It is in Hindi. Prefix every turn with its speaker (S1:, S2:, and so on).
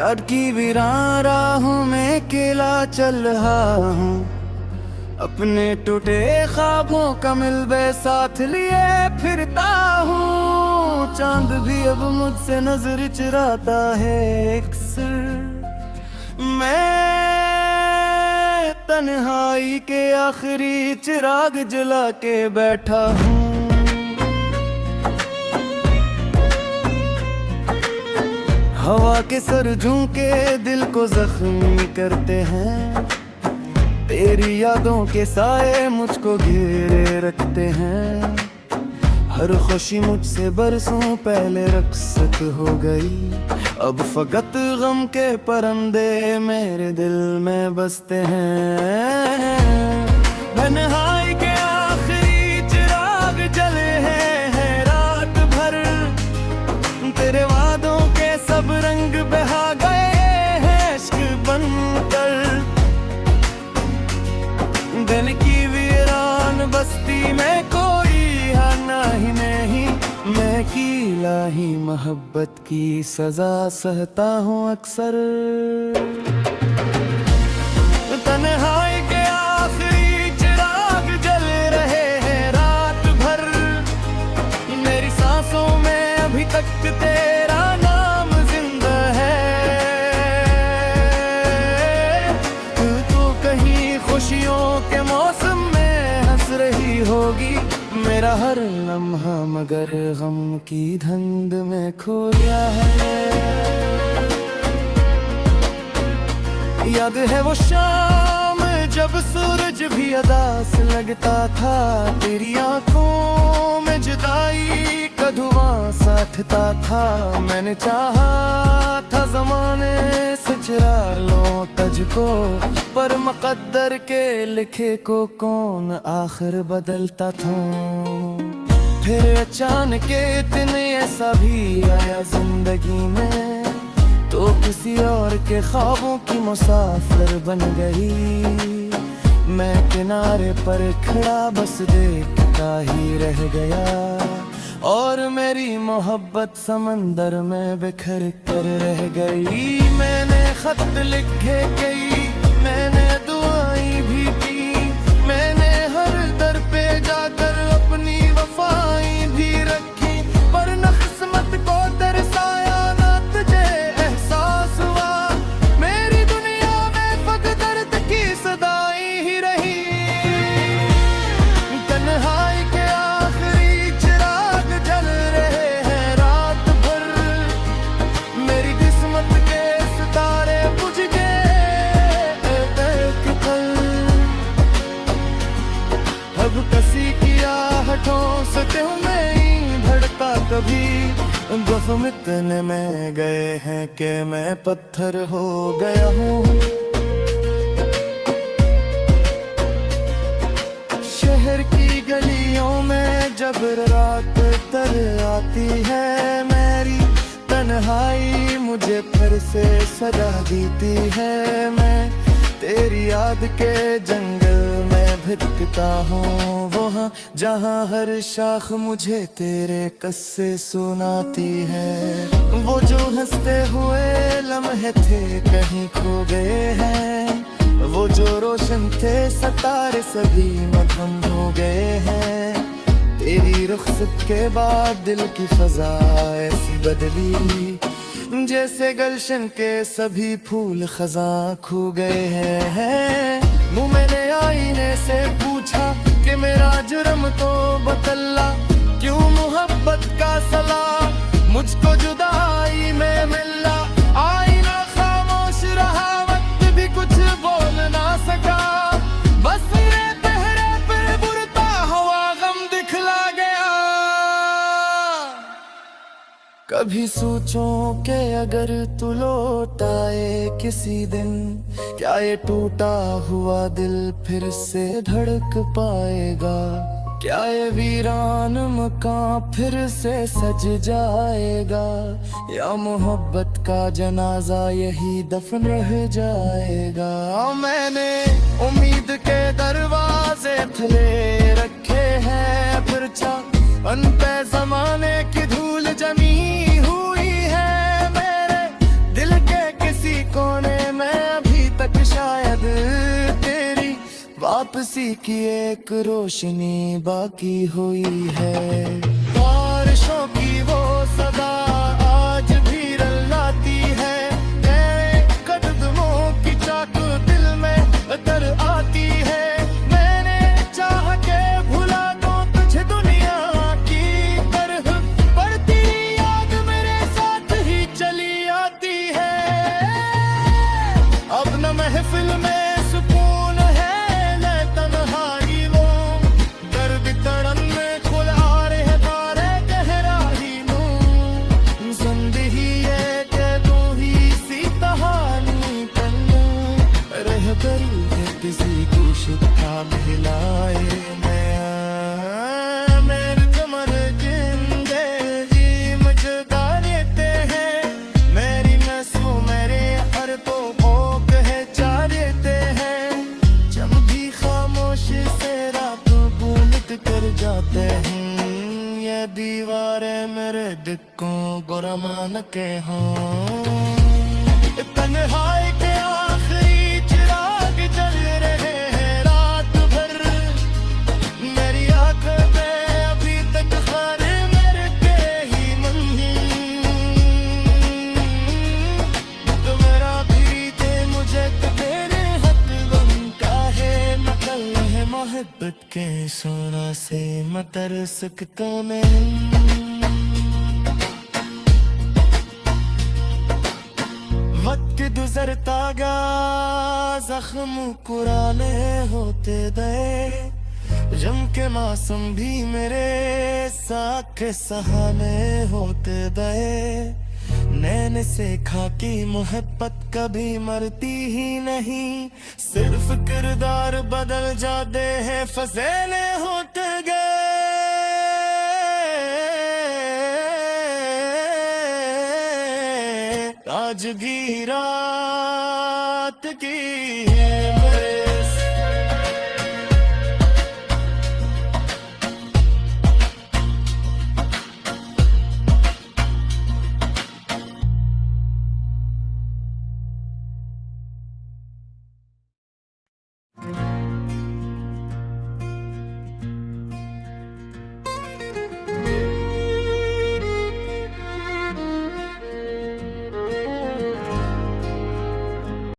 S1: याद की वीरान राहों में अकेला चल रहा हूँ, अपने टूटे ख्वाबों का मिलबे साथ लिए फिरता हूँ। चांद भी अब मुझसे नजर चुराता है अक्सर, मैं तन्हाई के आखिरी चिराग जला के बैठा हूँ। हवा के सर झोंके दिल को जख्मी करते हैं, तेरी यादों के साए मुझको घेरे रखते हैं। हर खुशी मुझसे बरसों पहले रुखसत हो गई, अब फकत गम के परिंदे मेरे दिल में बसते हैं। तन्हाई के आखिरी चिराग जले हैं रात भर, तेरे वादों के सब रंग बहा गए हैं इश्क बनकर। दिन की वीरान बस्ती में कोई आना ही नहीं, मैं अकेला ही मोहब्बत की सजा सहता हूँ अक्सर। तन्हाई के आखिरी चिराग जल रहे हैं रात भर, मेरी सांसों में अभी तक तेरा नाम जिंदा है। तू तो कहीं खुशियों के मौसम में हंस रही होगी, मेरा हर लम्हा मगर गम की धुंध में खो गया है। याद है वो शाम जब सूरज भी अदास लगता था, तेरी आंखों में जुदाई का धुआं साथता था। मैंने चाहा था जमाने से चुरा लो तुझको, पर मुकद्दर के लिखे को कौन आखिर बदलता था। फिर अचानक दिन ऐसा भी आया जिंदगी में, तो किसी और के ख्वाबों की मुसाफिर बन गई। मैं किनारे पर खड़ा बस देखता ही रह गया, और मेरी मोहब्बत समंदर में बिखर कर रह गई। मैंने खत लिखे कई, मैंने दुआएं भी की, मैंने हर दर पे जाकर अपनी वफाएं भी रखी, पर न किस्मत को दरसाया ना तुझे एहसास हुआ। मेरी दुनिया में फकत दर्द की सदाएं ही रही। तन्हाई के आखिरी चिराग जल रहे हैं रात भर, मेरी किस्मत के सितारे बुझ गए एक पल। अब किसी की आहटों से क्यों नहीं भड़का कभी, गम इतने में गए हैं कि मैं पत्थर हो गया हूँ। शहर की गलियों में जब रात तर आती है, मेरी तन्हाई मुझे फिर से सजा देती है। मैं तेरी याद के जंगल में भटकता हूँ, वहाँ जहाँ हर शाख मुझे तेरे किस्से सुनाती है। वो जो हंसते हुए लम्हे थे कहीं खो गए हैं, वो जो रोशन थे सितारे सभी मगहम हो गए हैं। तेरी रुखसत के बाद दिल की फजा ऐसी बदली, जैसे गुलशन के सभी फूल खजा खो गए हैं। मुँह मैंने आईने से पूछा कि मेरा जुर्म तो बतला, क्यों मोहब्बत का सलाह मुझको जुदाई में मिला। आईना खामोश रहा, वक्त भी कुछ बोल ना सका, बस मेरे चेहरे पे बुरता हुआ गम दिखला गया। कभी सोचूं कि अगर तू लौट आए किसी दिन, क्या ये टूटा हुआ दिल फिर से धड़क पाएगा। क्या ये वीरान मकान फिर से सज जाएगा, या मोहब्बत का जनाजा यही दफन रह जाएगा। मैंने उम्मीद के दरवाजे खुले रखे हैं, फिर उन पे जमाने की धूल जमी हुई है। मेरे दिल के किसी वापसी की एक रोशनी बाकी हुई है। बारिशों की वो सदा आज भी रुलाती है, नए कदमों की चाक दिल में उतर आती है। मैंने चाह के भुला दूं तुझे दुनिया की तरह, पर तेरी याद मेरे साथ ही चली आती है। अब न महफिल में सुकून है, न तन्हाई वो दर्द तड़न में खुल आ रहे बारे गहराई में। जिंदगी ये के तू ही सी कहानी तन रह गई है किसी को शिक्षा मिलाए। मेरे तुमर जिंदगी मुझे गाते हैं, मेरी नसों मेरे हर तो भोग है चाहते हैं। जब भी खामोश से रात मिट कर जाते हैं, ये दीवारें मेरे दिल को बुरा मान के हों। तन्हाई के आखिरी चिराग जल रहे हैं रात भर, मेरी आँख पे अभी तक खाने मेरे के ही मंजिल। तो मेरा भी दे मुझे तो तेरे हक बनता है, नकल है मोहब्बत के सोना से मैं तर सकता नहीं। वक्त गुजरता गया, जख्म पुराने होते गए, जम के मौसम भी मेरे साथ के सहाने होते गए। नैन से खाकी मोहब्बत कभी मरती ही नहीं, सिर्फ किरदार बदल जाते हैं, फसेले होते गए। आज की रात की